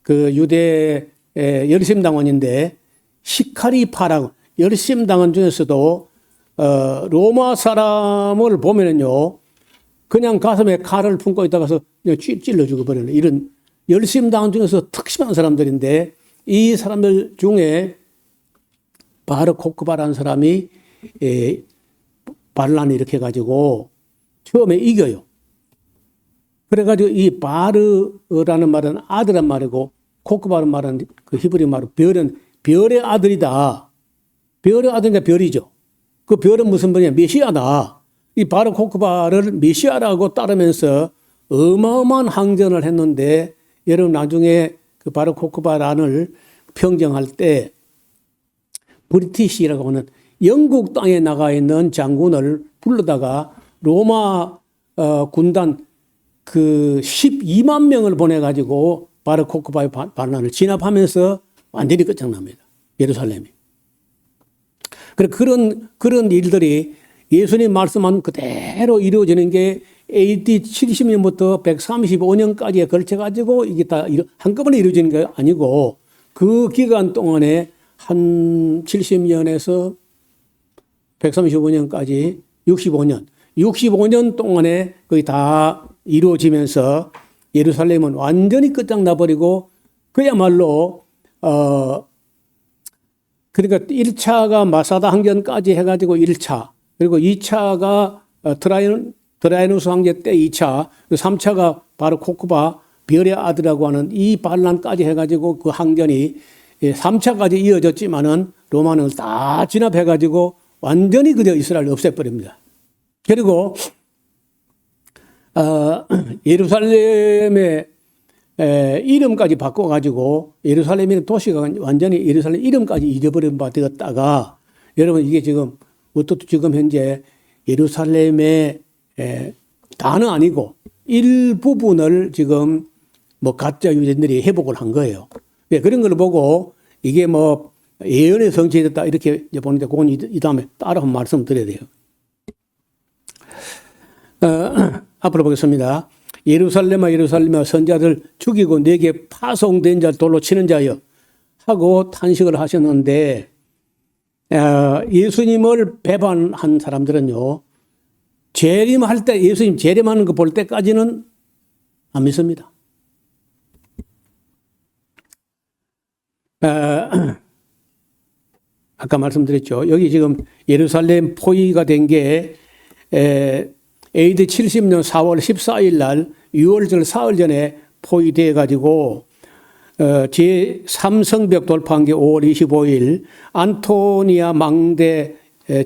[SPEAKER 1] 그 유대 열심당원인데 시카리파라고 열심당원 중에서도 로마 사람을 보면은요. 그냥 가슴에 칼을 품고 있다가서 그냥 찔러 죽어버리는 이런 열심당원 중에서 특심한 사람들인데 이 사람들 중에 바르 코크바라는 사람이 반란을 일으켜가지고 처음에 이겨요. 그래가지고 이 바르라는 말은 아들란 말이고 코크바라는 말은 그 히브리 말로 별의 아들이다. 별의 아들이니까 별이죠. 그 별은 무슨 별이냐? 메시아다. 이 바르 코크바를 메시아라고 따르면서 어마어마한 항전을 했는데 여러분 나중에 그 바르 코크바란을 평정할 때 브리티시라고 하는 영국 땅에 나가 있는 장군을 불러다가 로마 군단 그 12만 명을 보내가지고 바르 코크바의 반란을 진압하면서 완전히 끝장납니다. 예루살렘이. 그런 일들이 예수님 말씀한 그대로 이루어지는 게 AD 70년부터 135년까지에 걸쳐가지고 이게 다 한꺼번에 이루어지는 게 아니고 그 기간 동안에 한 70년에서 135년까지 65년 동안에 거의 다 이루어지면서 예루살렘은 완전히 끝장나버리고 그야말로 그러니까 1차가 마사다 항전까지 해가지고 1차 그리고 2차가 드라이누스 황제 때 2차 3차가 바로 코크바 별의 아들이라고 하는 이 반란까지 해가지고 그 항전이 3차까지 이어졌지만은 로마는 다 진압해가지고 완전히 그저 이스라엘을 없애버립니다. 그리고 예루살렘의 이름까지 바꿔가지고 예루살렘이라는 도시가 완전히 예루살렘 이름까지 잊어버린 바 되었다가 여러분 이게 지금 어떻게 지금 현재 예루살렘의 다는 아니고 일부분을 지금 뭐 가짜 유대인들이 회복을 한 거예요. 그런 걸 보고 이게 뭐 예언의 성취됐다 이렇게 보는데 그건 이 다음에 따로 한 말씀 드려야 돼요. 앞으로 보겠습니다. 예루살렘아 예루살렘아 선자들 죽이고 내게 파송된 자 돌로 치는 자여 하고 탄식을 하셨는데 예수님을 배반한 사람들은요. 재림할 때 예수님 재림하는 거 볼 때까지는 안 믿습니다. 아까 말씀드렸죠. 여기 지금 예루살렘 포위가 된 게 AD 70년 4월 14일 날 6월절 사흘 전에 포위되어 가지고 제3성벽 돌파한 게 5월 25일, 안토니아 망대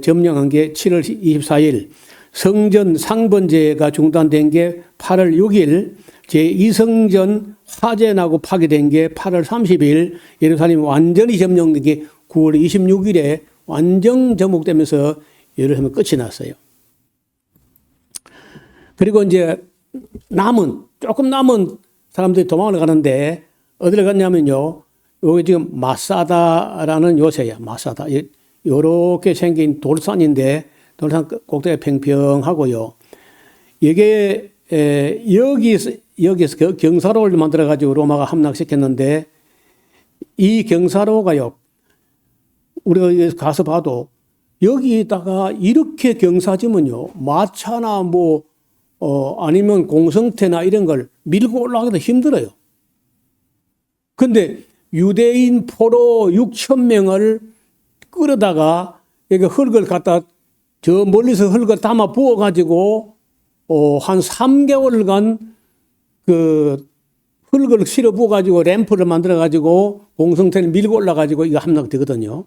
[SPEAKER 1] 점령한 게 7월 24일, 성전 상번제가 중단된 게 8월 6일, 제2성전 화재나고 파괴된 게 8월 30일, 예루살렘이 완전히 점령된 게 9월 26일에 완전 정복되면서 예루살렘은 끝이 났어요. 그리고 이제 조금 남은 사람들이 도망을 가는데 어디를 갔냐면요. 여기 지금 마사다라는 요새야. 마사다. 요렇게 생긴 돌산인데 돌산 꼭대기가 평평하고요. 이게 여기서 경사로를 만들어 가지고 로마가 함락시켰는데 이 경사로가요. 우리가 가서 봐도 여기다가 이렇게 경사지면요. 마차나 아니면 공성태나 이런 걸 밀고 올라가기도 힘들어요. 근데 유대인 포로 6,000명을 끌어다가 여기 흙을 갖다 저 멀리서 흙을 담아 부어가지고 한 3개월간 그 흙을 실어 부어가지고 램프를 만들어가지고 공성태를 밀고 올라가지고 이거 함락되거든요.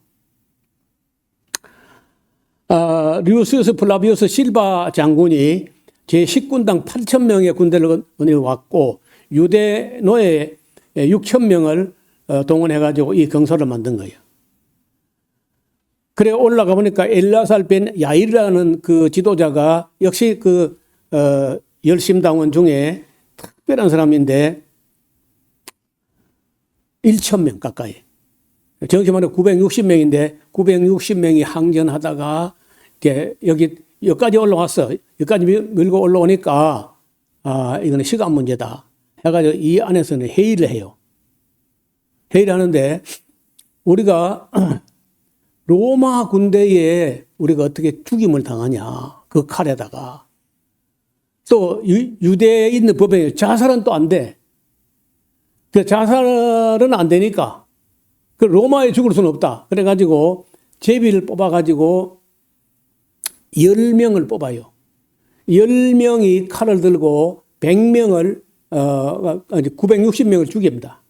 [SPEAKER 1] 류시우스 플라비우스 실바 장군이 제10군당 8,000명의 군대를 왔고 유대 노예 6,000명을 동원해가지고 이 경사를 만든 거예요. 그래 올라가 보니까 엘라살 벤 야일이라는 그 지도자가 역시 그 열심당원 중에 특별한 사람인데 1,000명 가까이. 정확히 말하면 960명인데 960명이 항전하다가 여기까지 올라왔어. 여기까지 밀고 올라오니까 이거는 시간 문제다. 해가지고 이 안에서는 회의를 해요. 회의를 하는데 우리가 로마 군대에 우리가 어떻게 죽임을 당하냐. 그 칼에다가. 또 유대에 있는 법에 자살은 또 안 돼. 그 자살은 안 되니까 그 로마에 죽을 수는 없다. 그래가지고 제비를 뽑아가지고 10명을 뽑아요. 10명이 칼을 들고 100명을 960명을 죽입니다.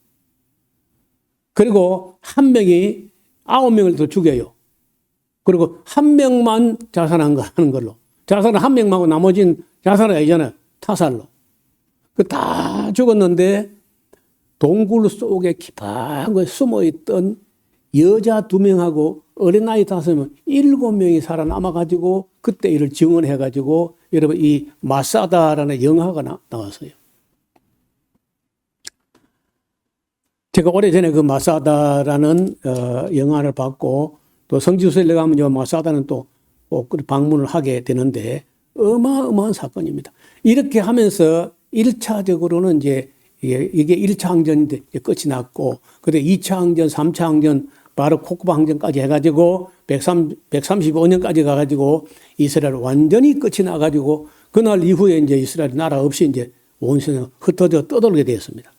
[SPEAKER 1] 그리고 한 명이 9명을 더 죽여요. 그리고 한 명만 자살하는 걸로. 자살은 한 명만 하고 나머지는 자살은 아니잖아요. 타살로. 그 다 죽었는데 동굴 속에 깊은 곳에 숨어있던 여자 2명하고 어린아이 5명, 7명이 살아남아가지고 그때 이를 증언해가지고 여러분 이 마사다라는 영화가 나왔어요. 제가 오래전에 그 마사다라는 영화를 봤고 또 성지순례 가면 요 마사다는 또 꼭 방문을 하게 되는데 어마어마한 사건입니다. 이렇게 하면서 1차적으로는 이제 이게 1차 항전인데 끝이 났고 그다음에 2차 항전, 3차 항전 바로 코쿠바 항전까지 해가지고 135년까지 가가지고 이스라엘 완전히 끝이 나가지고 그날 이후에 이제 이스라엘 나라 없이 이제 온 세상 흩어져 떠돌게 되었습니다.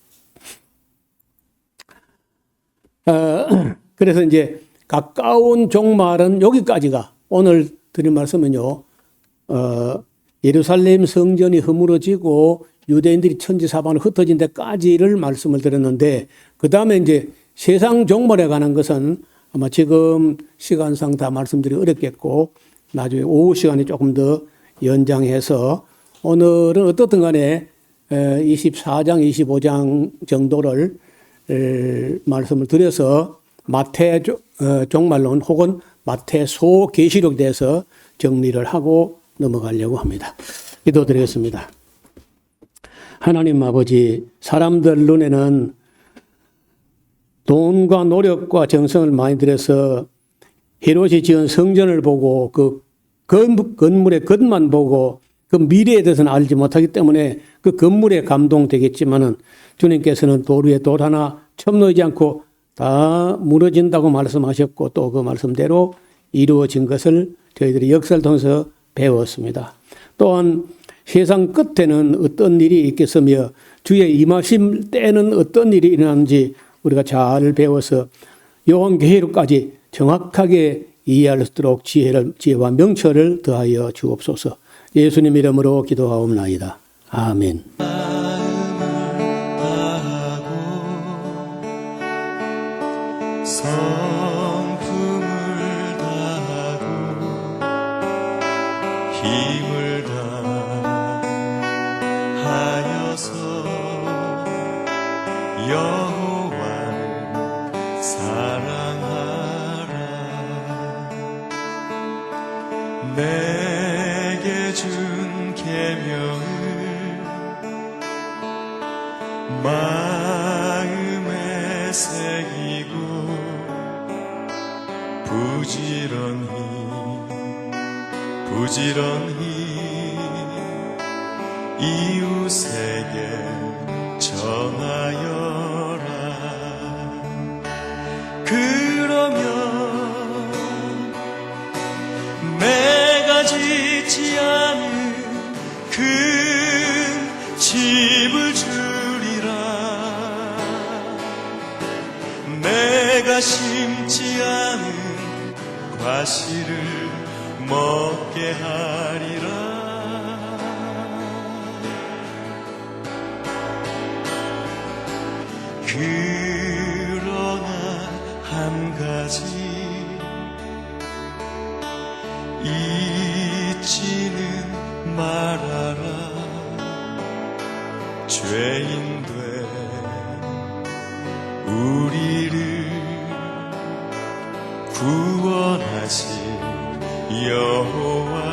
[SPEAKER 1] 그래서 이제 가까운 종말은 여기까지가 오늘 드린 말씀은요, 예루살렘 성전이 허물어지고 유대인들이 천지사방으로 흩어진 데까지를 말씀을 드렸는데, 그 다음에 이제 세상 종말에 관한 것은 아마 지금 시간상 다 말씀드리기 어렵겠고, 나중에 오후 시간에 조금 더 연장해서 오늘은 어떻든 간에 24장, 25장 정도를 말씀을 드려서 마태 종말론 혹은 마태 소 계시록에 대해서 정리를 하고 넘어가려고 합니다. 기도드리겠습니다. 하나님 아버지, 사람들 눈에는 돈과 노력과 정성을 많이 들여서 히롯이 지은 성전을 보고 그 건물의 겉만 보고 그 미래에 대해서는 알지 못하기 때문에 그 건물에 감동되겠지만은 주님께서는 돌 위에 돌 하나 첨 놓이지 않고 다 무너진다고 말씀하셨고 또 그 말씀대로 이루어진 것을 저희들이 역사를 통해서 배웠습니다. 또한 세상 끝에는 어떤 일이 있겠으며 주의 임하심 때는 어떤 일이 일어나는지 우리가 잘 배워서 요한계시록까지 정확하게 이해할 수 있도록 지혜와 명철을 더하여 주옵소서. 예수님 이름으로 기도하옵나이다. 아멘.
[SPEAKER 3] 성품을 다하고 힘을 다하여서 여호와를 사랑하라. 내게 준 계명을 마음에 새기고 부지런히 이웃에게 전하여라. 그러면 내가 짓지 않은 큰 집을 주리라. 내가 심지 않은 과실을 먹게 하리라. 그러나 한 가지 잊지는 말아라. 죄인된 우리를 구원하신 여호와